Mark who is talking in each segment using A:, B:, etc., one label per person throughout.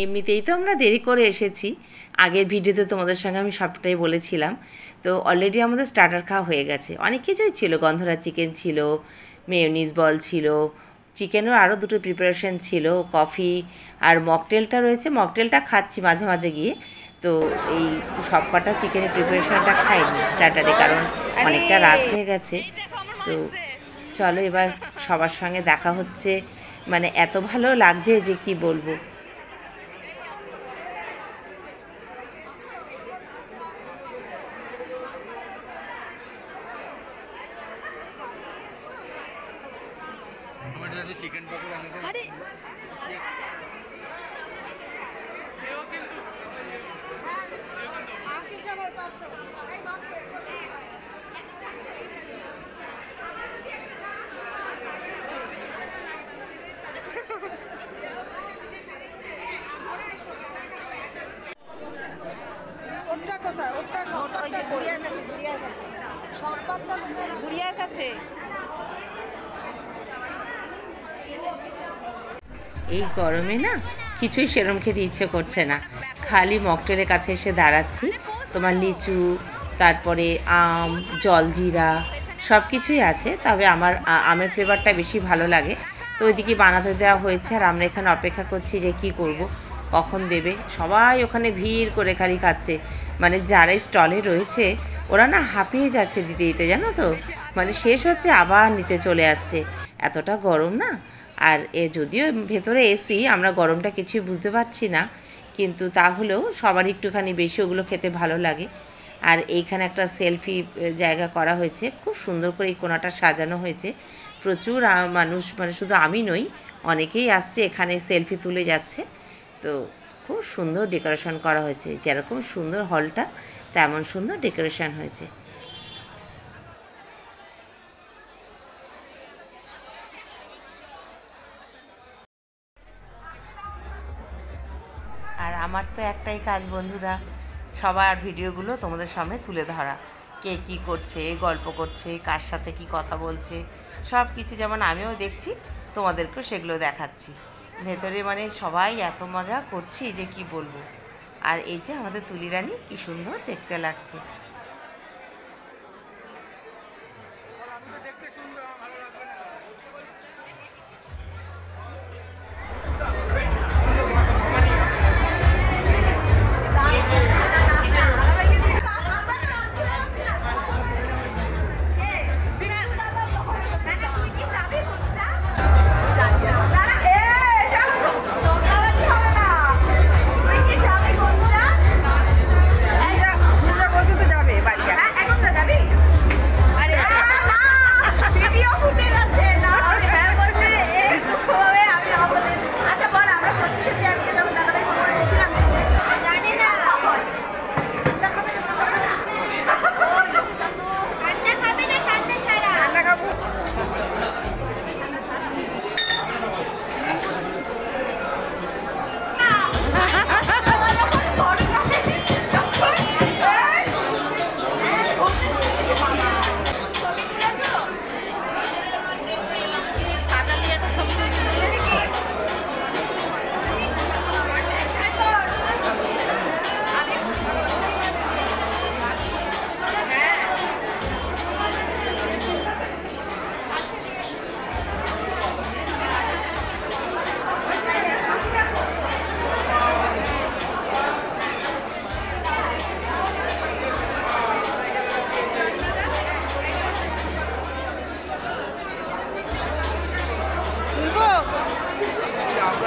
A: এমনিতেই তো আমরা দেরি করে এসেছি, আগের ভিডিওতে তোমাদের সঙ্গে আমি সবটাই বলেছিলাম। তো অলরেডি আমাদের স্টার্টার খাওয়া হয়ে গেছে, অনেক কিছুই ছিল, গন্ধরা চিকেন ছিল, মেয়োনিজ বল ছিল, চিকেনের আরও দুটো প্রিপারেশন ছিল, কফি আর মকটেলটা রয়েছে, মকটেলটা খাচ্ছি মাঝে মাঝে গিয়ে। তো এই সব কটা চিকেনের প্রিপারেশনটা খাইনি স্টার্টারে, কারণ অনেকটা রাত হয়ে গেছে। তো চলো এবার সবার সঙ্গে দেখা হচ্ছে, মানে এত ভালো লাগছে যে কি বলবো।
B: চিকেন পকোড়া
C: গুড়িয়ার কাছে।
A: এই গরমে না কিছুই সেরম খেতে ইচ্ছে করছে না, খালি মকটেলের কাছে এসে দাঁড়াচ্ছি। তোমার লিচু, তারপরে আম, জলজিরা সব কিছুই আছে, তবে আমার আমের ফ্লেভারটা বেশি ভালো লাগে। তো ওইদিকে বানাতে দেওয়া হয়েছে, আর আমরা এখানে অপেক্ষা করছি যে কি করব, কখন দেবে। সবাই ওখানে ভিড় করে খালি খাচ্ছে, মানে যারা স্টলে রয়েছে ওরা না হাঁপিয়ে যাচ্ছে দিতে দিতে, জানো তো, মানে শেষ হচ্ছে আবার নিতে চলে আসছে, এতটা গরম না। আর যদিও ভেতরে এসি, আমরা গরমটা কিছুই বুঝতে পারছি না, কিন্তু তাহলেও সবার একটুখানি বেশি ওগুলো খেতে ভালো লাগে। আর এইখানে একটা সেলফি জায়গা করা হয়েছে, খুব সুন্দর করে এই কোণাটা সাজানো হয়েছে। প্রচুর মানুষ, মানে শুধু আমি নই, অনেকেই আসছে এখানে সেলফি তুলে যাচ্ছে। তো খুব সুন্দর ডেকোরেশন করা হয়েছে, যেরকম সুন্দর হলটা তেমন সুন্দর ডেকোরেশন হয়েছে। আর আমার তো একটাই কাজ বন্ধুরা, সবার ভিডিওগুলো তোমাদের সামনে তুলে ধরা, কে কী করছে, গল্প করছে, কার সাথে কি কথা বলছে, সব কিছু যেমন আমিও দেখছি, তোমাদেরকেও সেগুলো দেখাচ্ছি। ভেতরে মানে সবাই এত মজা করছি যে কি বলবো। আর এই যে আমাদের তুলি রানী, কী সুন্দর দেখতে লাগছে।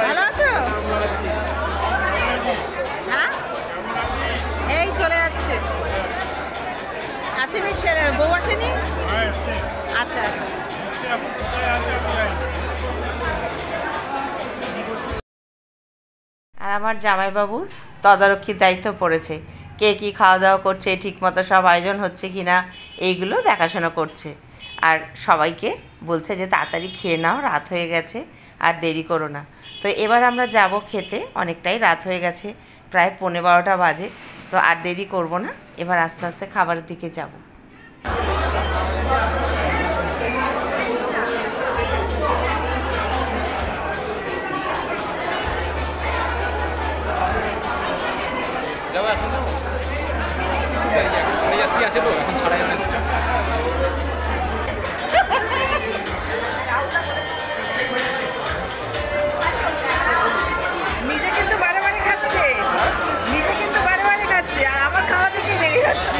C: ভালো আছো? হ্যাঁ, এই চলে যাচ্ছে। আসেনি ছেলে, বউ আসেনি? আচ্ছা আচ্ছা।
A: আর আমার জামাইবাবুর তদারকির দায়িত্ব পড়েছে, কে কী খাওয়া দাওয়া করছে, ঠিকমতো সব আয়োজন হচ্ছে কি না, এইগুলো দেখাশোনা করছে। আর সবাইকে বলছে যে তাড়াতাড়ি খেয়ে নাও, রাত হয়ে গেছে, আর দেরি করো না। তো এবার আমরা যাব খেতে, অনেকটাই রাত হয়ে গেছে, প্রায় 11:15 বাজে। তো আর দেরি করব না, এবার আস্তে আস্তে খাবারের দিকে যাব।
B: আছে তো এখন ছড়াই আসছে।
C: নিজে কিন্তু বারে বারে খাচ্ছে, নিজে কিন্তু বারে বারে খাচ্ছে, আর আমার খাওয়া থেকেই লেগে যাচ্ছে।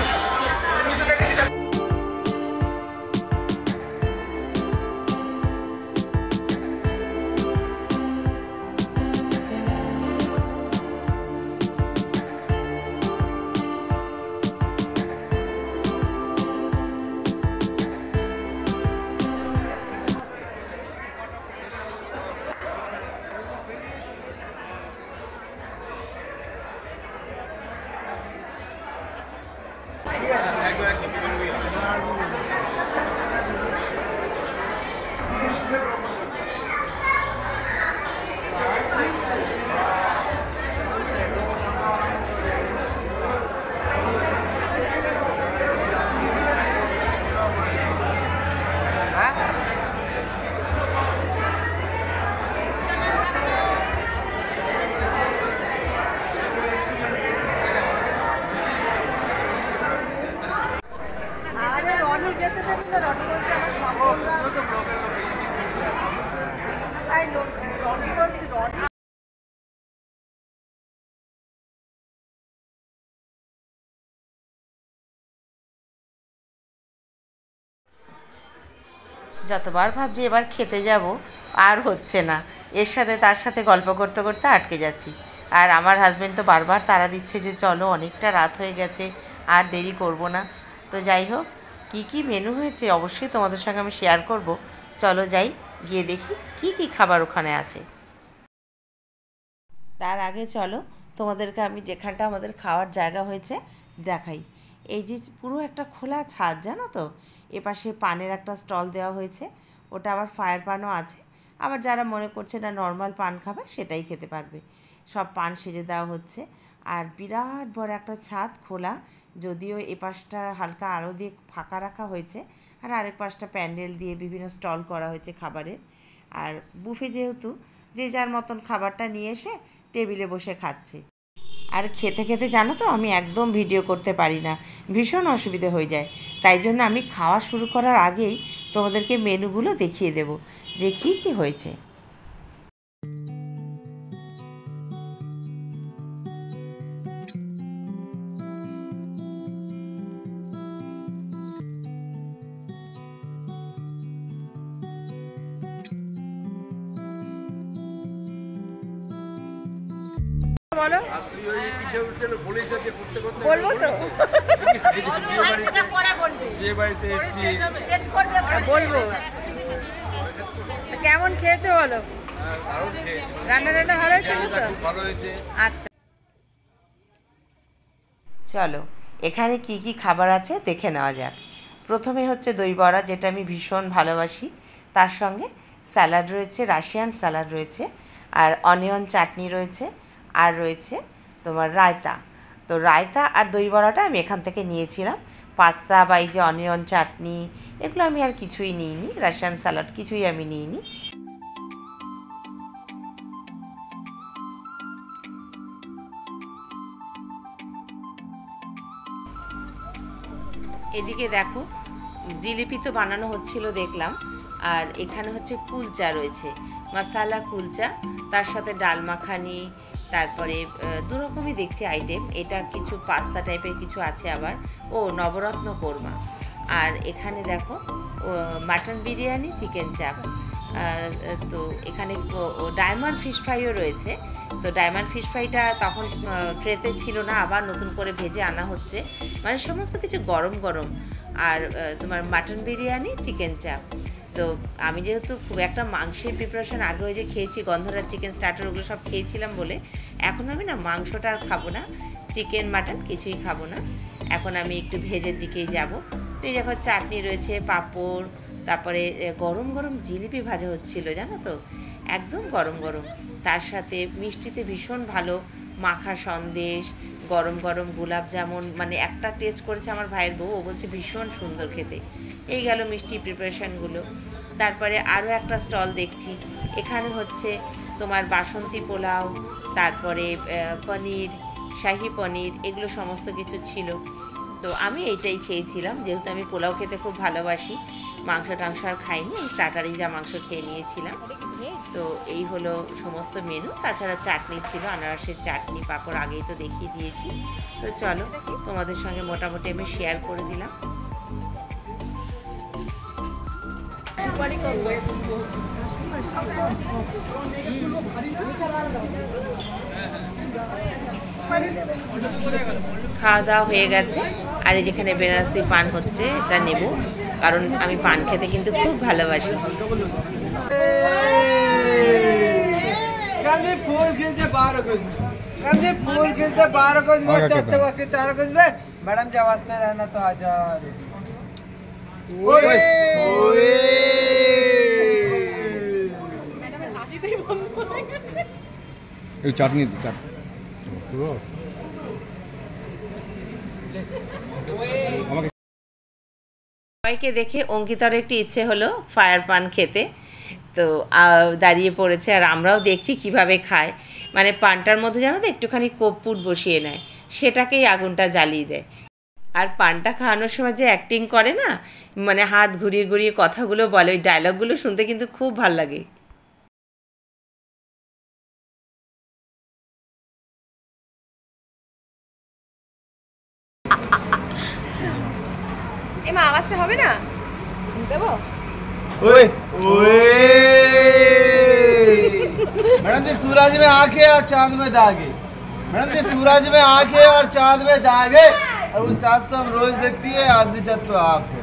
A: যতবার ভাবছি এবার খেতে যাব, আর হচ্ছে না। এর সাথে তার সাথে গল্প করতে করতে আটকে যাচ্ছি। আর আমার হাজব্যান্ড তো বারবার তাড়া দিচ্ছে যে চলো, অনেকটা রাত হয়ে গেছে, আর দেরি করব না। তো যাই হোক, কী কী মেনু হয়েছে অবশ্যই তোমাদের সঙ্গে আমি শেয়ার করব। চলো যাই, গিয়ে দেখি কি কি খাবার ওখানে আছে। তার আগে চলো তোমাদেরকে আমি যেখানটা আমাদের খাওয়ার জায়গা হয়েছে দেখাই। এই যে পুরো একটা খোলা ছাদ, জানো তো, এপাশে পানের একটা স্টল দেওয়া হয়েছে, ওটা আবার ফায়ার পানও আছে। আবার যারা মনে করছে না নর্মাল পান খাবে সেটাই খেতে পারবে, সব পান সেজে দেওয়া হচ্ছে। আর বিরাট বড় একটা ছাদ খোলা, যদিও এপাশটা হালকা আলো দিয়ে ফাঁকা রাখা হয়েছে, আর আরেক পাশটা প্যান্ডেল দিয়ে বিভিন্ন স্টল করা হয়েছে খাবারের। আর বুফে যেহেতু, যে যার মতন খাবারটা নিয়ে এসে টেবিলে বসে খাচ্ছে। আর খেতে খেতে জানো তো, আমি একদম ভিডিও করতে পারি না, ভীষণ অসুবিধে হয়ে যায়। তাই জন্য আমি খাওয়া শুরু করার আগেই তোমাদেরকে মেনুগুলো দেখিয়ে দেব যে কি কি হয়েছে।
C: বলো, বলবো তো, বলবো। কেমন খেয়েছো বলো? রান্নাটা ভালো হয়েছে তো? আচ্ছা,
A: চলো এখানে কি কি খাবার আছে দেখে নেওয়া যাক। প্রথমে হচ্ছে দই বড়া, যেটা আমি ভীষণ ভালোবাসি। তার সঙ্গে স্যালাড রয়েছে, রাশিয়ান স্যালাড রয়েছে, আর অনিয়ন চাটনি রয়েছে, আর রয়েছে তোমার রায়তা। তো রায়তা আর দই বড়াটা আমি এখান থেকে নিয়েছিলাম। পাস্তা বা এই যে অনিয়ন চাটনি, এগুলো আমি আর কিছুই নিইনি, রাশিয়ান স্যালাড কিছুই আমি নিইনি। এদিকে দেখো, জিলিপি তো বানানো হচ্ছিল দেখলাম। আর এখানে হচ্ছে কুলচা রয়েছে, মশালা কুলচা, তার সাথে ডাল মাখানি, তারপরে দুরকমই দেখছি আইটেম। এটা কিছু পাস্তা টাইপের কিছু আছে আবার, ও নবরত্ন কোরমা। আর এখানে দেখো মাটন বিরিয়ানি, চিকেন চাপ। তো এখানে ডায়মন্ড ফিশ ফ্রাইও রয়েছে। তো ডায়মন্ড ফিশ ফ্রাইটা তখন ট্রেতে ছিল না, আবার নতুন করে ভেজে আনা হচ্ছে, মানে সমস্ত কিছু গরম গরম। আর তোমার মাটন বিরিয়ানি, চিকেন চাপ। তো আমি যেহেতু খুব একটা মাংসের প্রিপারেশন আগে ওই যে খেয়েছি, গন্ধরাজ চিকেন স্টার্টার ওগুলো সব খেয়েছিলাম বলে এখন আমি না মাংসটা আর খাবো না, চিকেন মাটন কিছুই খাবো না। এখন আমি একটু ভেজের দিকেই যাব। তো এই দেখো চাটনি রয়েছে, পাঁপড়, তারপরে গরম গরম জিলিপি ভাজা হচ্ছিল, জানো তো, একদম গরম গরম। তার সাথে মিষ্টিতে ভীষণ ভালো মাখা সন্দেশ, গরম গরম গোলাপ জামুন, মানে একটা টেস্ট করেছে আমার ভাইয়ের বউ, ও বলছে ভীষণ সুন্দর খেতে। এই গেল মিষ্টি প্রিপারেশানগুলো। তারপরে আরও একটা স্টল দেখছি, এখানে হচ্ছে তোমার বাসন্তী পোলাও, তারপরে পনির, শাহি পনির, এগুলো সমস্ত কিছু ছিল। তো আমি এইটাই খেয়েছিলাম, যেহেতু আমি পোলাও খেতে খুব ভালোবাসি, মাংস টাংস আর খাইনি, আমি স্টার্টারেই যা মাংস খেয়ে নিয়েছিলাম। তো এই হলো সমস্ত মেনু। তাছাড়া চাটনি ছিল, আনারসের চাটনি, পাঁপড় আগেই তো দেখিয়ে দিয়েছি। তো চলো তোমাদের সঙ্গে মোটামুটি আমি শেয়ার করে দিলাম। খাওয়া দাওয়া হয়ে গেছে, আর এই যেখানে বেনারসি পান হচ্ছে, এটা নেব, কারণ আমি পান খেতে কিন্তু খুব ভালোবাসি।
B: मैडम जब वास्ते रहना तो आजा।
D: চাটনি
A: সবাইকে দেখে অঙ্কিতার একটু ইচ্ছে হলো ফায়ার পান খেতে, তো দাঁড়িয়ে পড়েছে, আর আমরাও দেখছি কিভাবে খায়। মানে পানটার মধ্যে জানো তো একটুখানি কর্পূর বসিয়ে নেয়, সেটাকেই আগুনটা জ্বালিয়ে দেয়। আর পানটা খাওয়ানোর সময় যে অ্যাক্টিং করে না, মানে হাত ঘুরিয়ে ঘুরিয়ে কথাগুলো বলে, ওই ডায়লগগুলো শুনতে কিন্তু খুব ভাল লাগে।
C: এমা আওয়াজটা হবে না, দেবো?
B: मैडम जी सूरज में आंखें और चांद में दागे। मैडम जी सूरज में आंखें और चांद में दागे, और उस चांद तो हम रोज देखती है, आखिरी चांद तो आप है।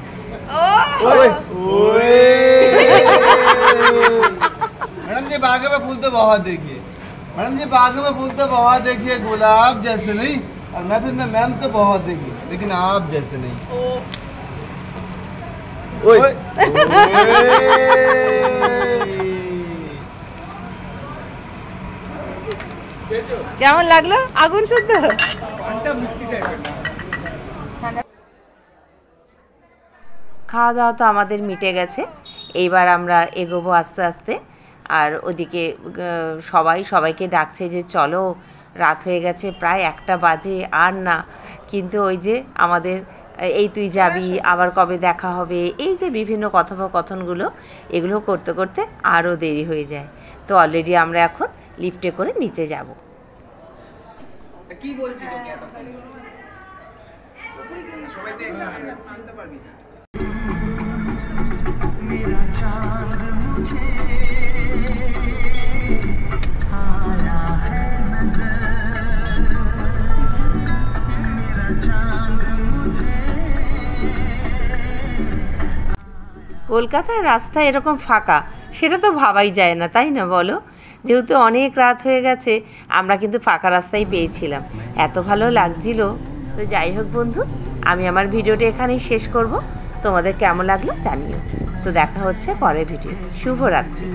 B: मैडम जी बागे में फूल तो बहुत देखिए, मैडम जी बागे में फूल तो बहुत देखिए, गुलाब जैसे नहीं, और महफिल में मैम तो बहुत देखी, लेकिन आप जैसे नहीं।
C: কেমন লাগলো আগুন শুদ্ধ?
A: খাওয়া দাওয়া তো আমাদের মিটে গেছে, এইবার আমরা এগোবো আস্তে আস্তে। আর ওদিকে সবাইকে ডাকছে যে চলো, রাত হয়ে গেছে, প্রায় 1টা বাজে, আর না। কিন্তু ওই যে আমাদের এই তুই যাবি, আবার কবে দেখা হবে, এই যে বিভিন্ন কথোপকথনগুলো, এগুলো করতে করতে আরও দেরি হয়ে যায়। তো অলরেডি আমরা এখন লিফটে করে নিচে যাব।
B: কি বলছি তোকে এতক্ষণ? সবাই তো একসাথে চিনতে পারবি না।
A: কলকাতার রাস্তা এরকম ফাঁকা, সেটা তো ভাবাই যায় না, তাই না বলো? যেহেতু অনেক রাত হয়ে গেছে, আমরা কিন্তু ফাঁকা রাস্তায় পেয়েছিলাম, এত ভালো লাগছিল। তো যাই হোক বন্ধু, আমি আমার ভিডিওটা এখানেই শেষ করব। তোমাদের কেমন লাগলো জানিও। তো দেখা হচ্ছে পরের ভিডিও। শুভরাত্রি।